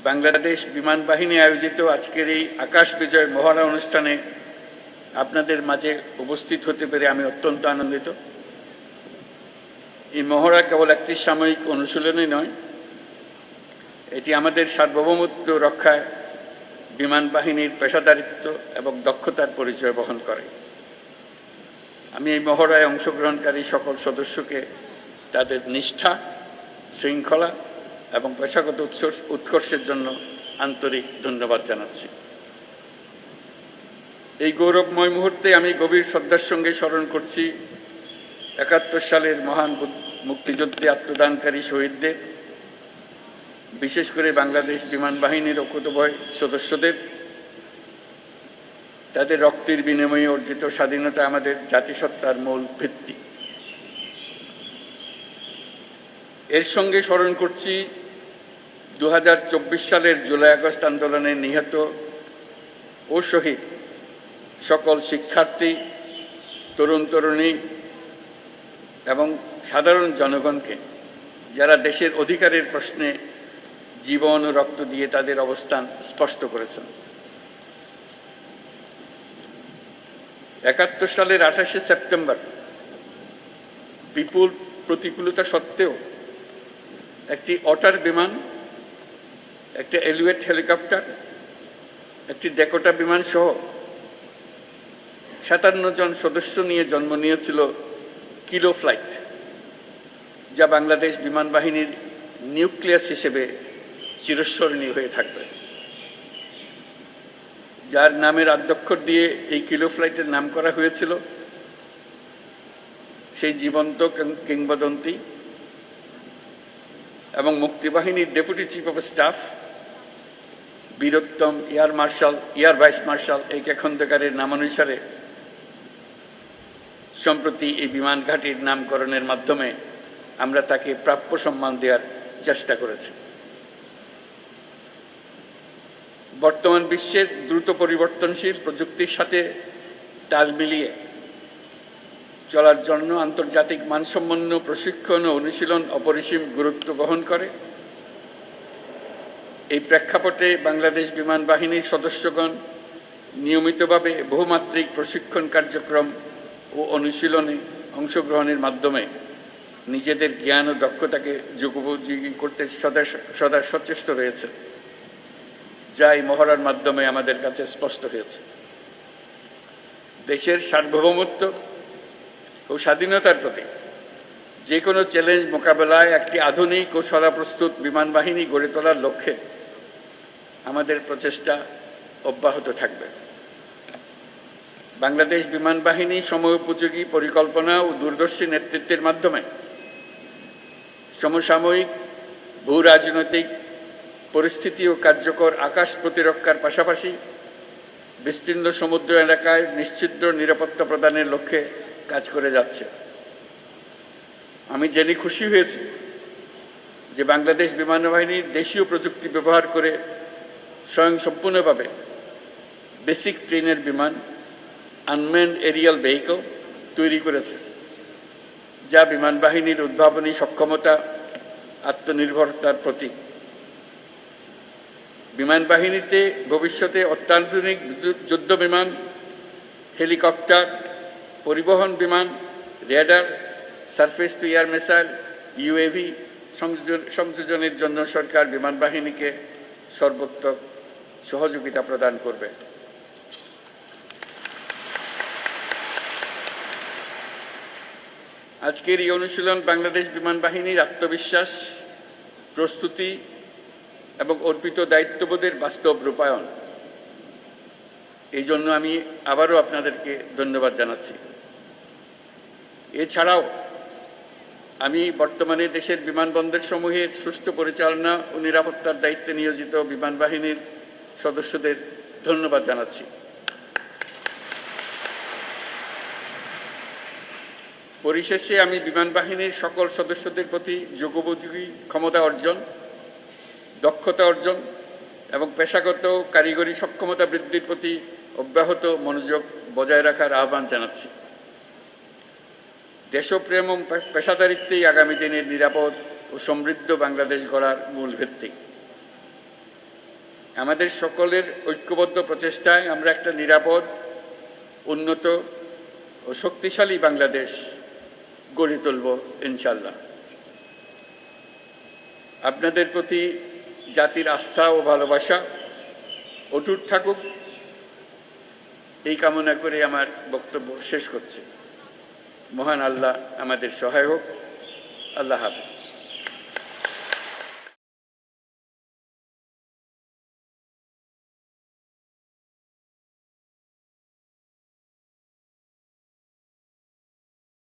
বাংলাদেশ বিমান বাহিনী আয়োজিত আজকের এই আকাশ বিজয় মহড়া অনুষ্ঠানে আপনাদের মাঝে উপস্থিত হতে পেরে আমি অত্যন্ত আনন্দিত। এই মহড়া কেবল একটি সাময়িক অনুশীলনই নয়, এটি আমাদের সার্বভৌমত্ব রক্ষায় বিমান বাহিনীর পেশাদারিত্ব এবং দক্ষতার পরিচয় বহন করে। আমি এই মহড়ায় অংশগ্রহণকারী সকল সদস্যকে তাদের নিষ্ঠা, শৃঙ্খলা এবং পেশাগত উৎকর্ষের জন্য আন্তরিক ধন্যবাদ জানাচ্ছি। এই গৌরবময় মুহূর্তে আমি গভীর শ্রদ্ধার সঙ্গে স্মরণ করছি ৭১ সালের মহান মুক্তিযুদ্ধে আত্মদানকারী শহীদদের, বিশেষ করে বাংলাদেশ বিমান বাহিনীর অকুতোভয় সদস্যদের। তাদের রক্তের বিনিময়ে অর্জিত স্বাধীনতা আমাদের জাতিসত্তার মূল ভিত্তি। এর সঙ্গে স্মরণ করছি ২০২৪ সালের জুলাই আগস্ট আন্দোলনে নিহত ও শহীদ সকল শিক্ষার্থী, তরুণ তরুণী এবং সাধারণ জনগণকে, যারা দেশের অধিকারের প্রশ্নে জীবন ও রক্ত দিয়ে তাদের অবস্থান স্পষ্ট করেছেন। ৭১ সালের ২৮শে সেপ্টেম্বর বিপুল প্রতিকূলতা সত্ত্বেও একটি অটার বিমান, একটি এলিওয়েট হেলিকপ্টার, একটি ডেকোটা বিমান সহ ৫৭ জন সদস্য নিয়ে জন্ম নিয়েছিল কিলো ফ্লাইট, যা বাংলাদেশ বিমান বাহিনীর নিউক্লিয়াস হিসেবে চিরস্মরণীয় হয়ে থাকবে। যার নামের আদ্যক্ষর দিয়ে এই কিলো ফ্লাইটের নাম করা হয়েছিল, সেই জীবন্ত কিংবদন্তি এবং মুক্তিবাহিনীর ডেপুটি চিফ অফ স্টাফ বীরোত্তম এয়ার ভাইস মার্শাল এ.কে খন্দকারের নামানুসারে সম্প্রতি এই বিমান ঘাঁটির নামকরণের মাধ্যমে আমরা তাকে প্রাপ্য সম্মান দেওয়ার চেষ্টা করেছি। বর্তমান বিশ্বের দ্রুত পরিবর্তনশীল প্রযুক্তির সাথে তাল মিলিয়ে চলার জন্য আন্তর্জাতিক মানসম্পন্ন প্রশিক্ষণ ও অনুশীলন অপরিসীম গুরুত্ব বহন করে। এই প্রেক্ষাপটে বাংলাদেশ বিমান বাহিনীর সদস্যগণ নিয়মিতভাবে বহুমাত্রিক প্রশিক্ষণ কার্যক্রম ও অনুশীলনে অংশগ্রহণের মাধ্যমে নিজেদের জ্ঞান ও দক্ষতাকে যুগোপযোগী করতে সদা সচেষ্ট রয়েছে, যা এই মহড়ার মাধ্যমে আমাদের কাছে স্পষ্ট হয়েছে। দেশের সার্বভৌমত্ব ও স্বাধীনতার প্রতি যে কোনো চ্যালেঞ্জ মোকাবেলায় একটি আধুনিক ও সদাপ্রস্তুত বিমান বাহিনী গড়ে তোলার লক্ষ্যে আমাদের প্রচেষ্টা অব্যাহত থাকবে। বাংলাদেশ বিমান বাহিনী সময়োপযোগী পরিকল্পনা ও দূরদর্শী নেতৃত্বের মাধ্যমে সমসাময়িক ভূ রাজনৈতিক পরিস্থিতি ও কার্যকর আকাশ প্রতিরক্ষার পাশাপাশি বিস্তীর্ণ সমুদ্র এলাকায় নিশ্চিদ্র নিরাপত্তা প্রদানের লক্ষ্যে কাজ করে যাচ্ছে। আমি জেনে খুশি হয়েছি যে বাংলাদেশ বিমান বাহিনী দেশীয় প্রযুক্তি ব্যবহার করে স্বয়ংসম্পূর্ণভাবে বেসিক ট্রেনের বিমান আনম্যান্ড এরিয়াল ভেহিকল তৈরি করেছে, যা বিমান বাহিনীর উদ্ভাবনী সক্ষমতা, আত্মনির্ভরতার প্রতীক। বিমান বাহিনীতে ভবিষ্যতে অত্যাধুনিক যুদ্ধ বিমান, হেলিকপ্টার, পরিবহন বিমান, radar, surface to air missile, UAV সংযোজনের জন্য সরকার বিমান বাহিনীকে সর্বোত্তম সহযোগিতা প্রদান করবে। আজকের এই অনুশীলন বাংলাদেশ বিমান বাহিনীর আত্মবিশ্বাস, প্রস্তুতি এবং অর্পিত দায়িত্ববোধের বাস্তব রূপায়ণ। এই জন্য আমি আবারও আপনাদেরকে ধন্যবাদ জানাচ্ছি। এছাড়াও আমি বর্তমানে দেশের বিমানবন্দর সমূহের সুষ্ঠু পরিচালনা ও নিরাপত্তার দায়িত্বে নিয়োজিত বিমান বাহিনীর সদস্যদের ধন্যবাদ জানাচ্ছি। পরিশেষে আমি বিমান বাহিনীর সকল সদস্যদের প্রতি যুগোপযোগী ক্ষমতা অর্জন, দক্ষতা অর্জন এবং পেশাগত কারিগরি সক্ষমতা বৃদ্ধির প্রতি অব্যাহত মনোযোগ বজায় রাখার আহ্বান জানাচ্ছি। দেশপ্রেম ও পেশাদারিত্বই আগামী দিনের নিরাপদ ও সমৃদ্ধ বাংলাদেশ গড়ার মূল ভিত্তি। আমাদের সকলের ঐক্যবদ্ধ প্রচেষ্টায় আমরা একটা নিরাপদ, উন্নত ও শক্তিশালী বাংলাদেশ গড়ে তুলব ইনশাল্লাহ। আপনাদের প্রতি জাতির আস্থা ও ভালোবাসা অটুট থাকুক, এই কামনা করে আমার বক্তব্য শেষ করছি। মহান আল্লাহ আমাদের সহায় হোক। আল্লাহ হাফেজ।